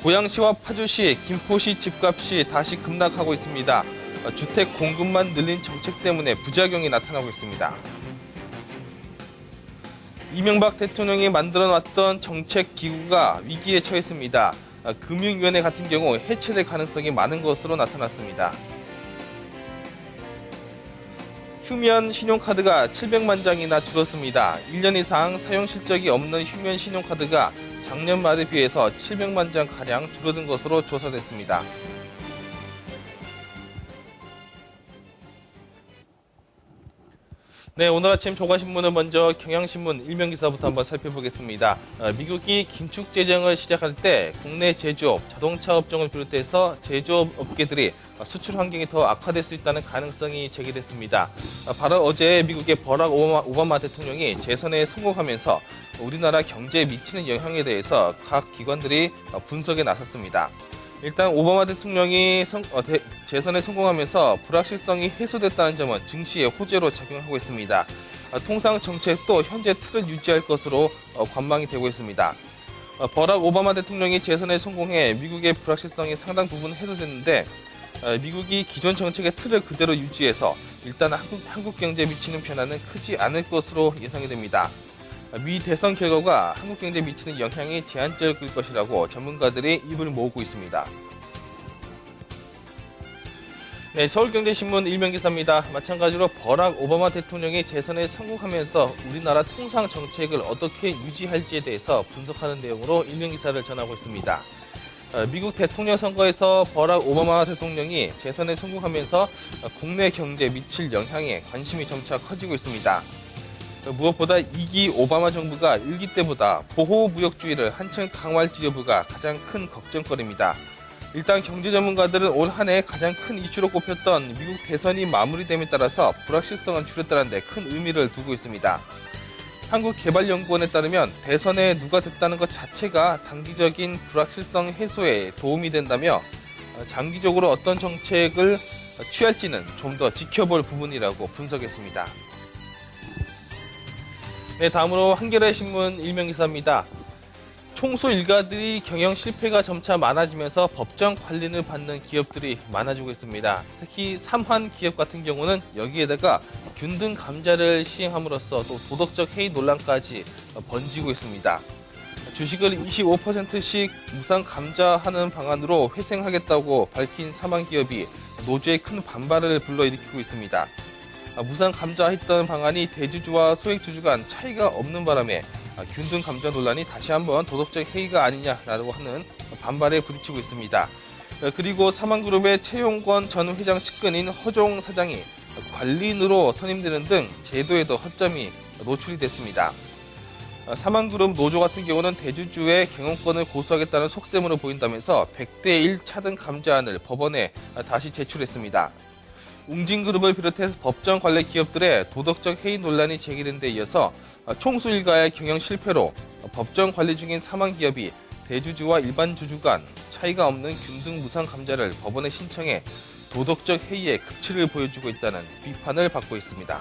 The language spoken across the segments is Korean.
고양시와 파주시, 김포시 집값이 다시 급락하고 있습니다. 주택 공급만 늘린 정책 때문에 부작용이 나타나고 있습니다. 이명박 대통령이 만들어놨던 정책 기구가 위기에 처했습니다. 금융위원회 같은 경우 해체될 가능성이 많은 것으로 나타났습니다. 휴면 신용카드가 700만 장이나 줄었습니다. 1년 이상 사용 실적이 없는 휴면 신용카드가 작년 말에 비해서 700만 장가량 줄어든 것으로 조사됐습니다. 네, 오늘 아침 조간신문은 먼저 경향신문 일면기사부터 한번 살펴보겠습니다. 미국이 긴축 재정을 시작할 때 국내 제조업, 자동차 업종을 비롯해서 제조업 업계들이 수출 환경이 더 악화될 수 있다는 가능성이 제기됐습니다. 바로 어제 미국의 버락 오바마 대통령이 재선에 성공하면서 우리나라 경제에 미치는 영향에 대해서 각 기관들이 분석에 나섰습니다. 일단 오바마 대통령이 재선에 성공하면서 불확실성이 해소됐다는 점은 증시의 호재로 작용하고 있습니다. 통상 정책도 현재 틀을 유지할 것으로 관망이 되고 있습니다. 버락 오바마 대통령이 재선에 성공해 미국의 불확실성이 상당 부분 해소됐는데 미국이 기존 정책의 틀을 그대로 유지해서 일단 한국 경제에 미치는 변화는 크지 않을 것으로 예상이 됩니다. 미 대선 결과가 한국 경제에 미치는 영향이 제한적일 것이라고 전문가들이 입을 모으고 있습니다. 네, 서울경제신문 일면기사입니다. 마찬가지로 버락 오바마 대통령이 재선에 성공하면서 우리나라 통상 정책을 어떻게 유지할지에 대해서 분석하는 내용으로 일면기사를 전하고 있습니다. 미국 대통령 선거에서 버락 오바마 대통령이 재선에 성공하면서 국내 경제에 미칠 영향에 관심이 점차 커지고 있습니다. 무엇보다 2기 오바마 정부가 1기 때보다 보호무역주의를 한층 강화할지 여부가 가장 큰 걱정거리입니다. 일단 경제 전문가들은 올 한 해 가장 큰 이슈로 꼽혔던 미국 대선이 마무리됨에 따라서 불확실성은 줄였다는 데 큰 의미를 두고 있습니다. 한국개발연구원에 따르면 대선에 누가 됐다는 것 자체가 단기적인 불확실성 해소에 도움이 된다며 장기적으로 어떤 정책을 취할지는 좀 더 지켜볼 부분이라고 분석했습니다. 네, 다음으로 한겨레신문 일면기사입니다. 총수 일가들이 경영 실패가 점차 많아지면서 법정 관리를 받는 기업들이 많아지고 있습니다. 특히 삼환 기업 같은 경우는 여기에다가 균등 감자를 시행함으로써 또 도덕적 해이 논란까지 번지고 있습니다. 주식을 25%씩 무상 감자하는 방안으로 회생하겠다고 밝힌 삼환 기업이 노조의 큰 반발을 불러일으키고 있습니다. 무상 감자했던 방안이 대주주와 소액주주 간 차이가 없는 바람에 균등 감자 논란이 다시 한번 도덕적 해이가 아니냐라고 하는 반발에 부딪히고 있습니다. 그리고 삼환그룹의 최용권 전 회장 측근인 허종 사장이 관리인으로 선임되는 등 제도에도 허점이 노출이 됐습니다. 삼환그룹 노조 같은 경우는 대주주의 경영권을 고수하겠다는 속셈으로 보인다면서 100대 1 차등 감자안을 법원에 다시 제출했습니다. 웅진그룹을 비롯해서 법정 관련 기업들의 도덕적 해이 논란이 제기된 데 이어서 총수 일가의 경영 실패로 법정 관리 중인 삼환 기업이 대주주와 일반 주주 간 차이가 없는 균등 무상 감자를 법원에 신청해 도덕적 해이의 극치를 보여주고 있다는 비판을 받고 있습니다.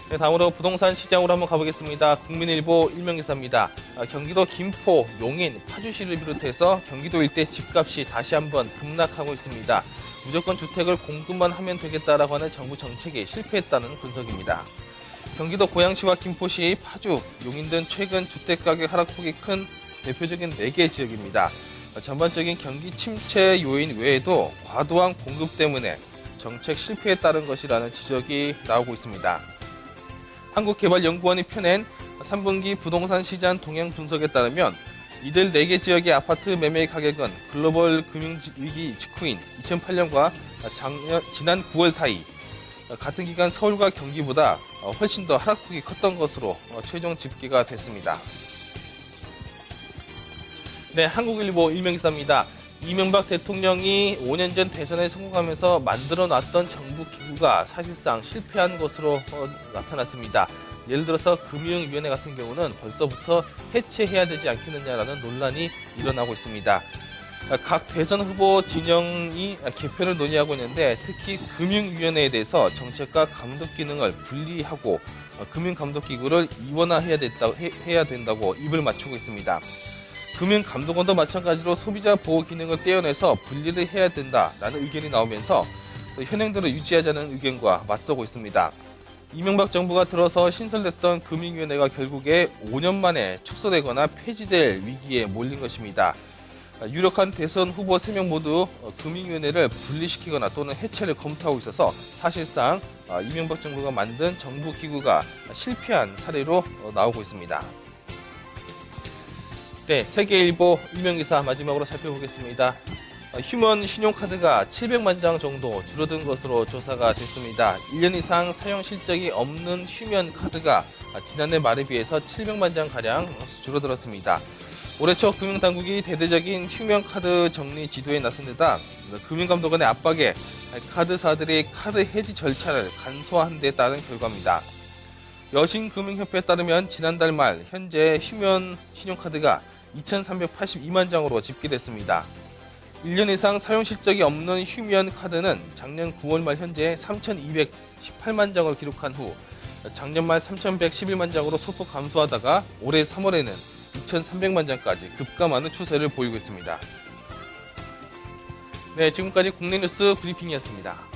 네, 다음으로 부동산 시장으로 한번 가보겠습니다. 국민일보 일면기사입니다. 경기도 김포, 용인, 파주시를 비롯해서 경기도 일대 집값이 다시 한번 급락하고 있습니다. 무조건 주택을 공급만 하면 되겠다라고 하는 정부 정책에 실패했다는 분석입니다. 경기도 고양시와 김포시, 파주, 용인 등 최근 주택가격 하락폭이 큰 대표적인 4개 지역입니다. 전반적인 경기 침체 요인 외에도 과도한 공급 때문에 정책 실패에 따른 것이라는 지적이 나오고 있습니다. 한국개발연구원이 펴낸 3분기 부동산 시장 동향 분석에 따르면 이들 4개 지역의 아파트 매매 가격은 글로벌 금융위기 직후인 2008년과 지난 9월 사이 같은 기간 서울과 경기보다 훨씬 더 하락폭이 컸던 것으로 최종 집계가 됐습니다. 네, 한국일보 일면기사입니다. 이명박 대통령이 5년 전 대선에 성공하면서 만들어놨던 정부 기구가 사실상 실패한 것으로 나타났습니다. 예를 들어서 금융위원회 같은 경우는 벌써부터 해체해야 되지 않겠느냐라는 논란이 일어나고 있습니다. 각 대선 후보 진영이 개편을 논의하고 있는데 특히 금융위원회에 대해서 정책과 감독 기능을 분리하고 금융감독기구를 이원화해야 된다고 입을 맞추고 있습니다. 금융감독원도 마찬가지로 소비자 보호 기능을 떼어내서 분리를 해야 된다라는 의견이 나오면서 현행대로 유지하자는 의견과 맞서고 있습니다. 이명박 정부가 들어서 신설됐던 금융위원회가 결국에 5년 만에 축소되거나 폐지될 위기에 몰린 것입니다. 유력한 대선 후보 3명 모두 금융위원회를 분리시키거나 또는 해체를 검토하고 있어서 사실상 이명박 정부가 만든 정부기구가 실패한 사례로 나오고 있습니다. 네, 세계일보 일면기사 마지막으로 살펴보겠습니다. 휴먼 신용카드가 700만 장 정도 줄어든 것으로 조사가 됐습니다. 1년 이상 사용 실적이 없는 휴먼 카드가 지난해 말에 비해서 700만 장가량 줄어들었습니다. 올해 초 금융당국이 대대적인 휴먼 카드 정리 지도에 나선 데다 금융감독원의 압박에 카드사들이 카드 해지 절차를 간소화한 데 따른 결과입니다. 여신금융협회에 따르면 지난달 말 현재 휴먼 신용카드가 2,382만 장으로 집계됐습니다. 1년 이상 사용 실적이 없는 휴먼 카드는 작년 9월 말 현재 3,218만 장을 기록한 후 작년 말 3,111만 장으로 소폭 감소하다가 올해 3월에는 2,300만 장까지 급감하는 추세를 보이고 있습니다. 네, 지금까지 국내 뉴스 브리핑이었습니다.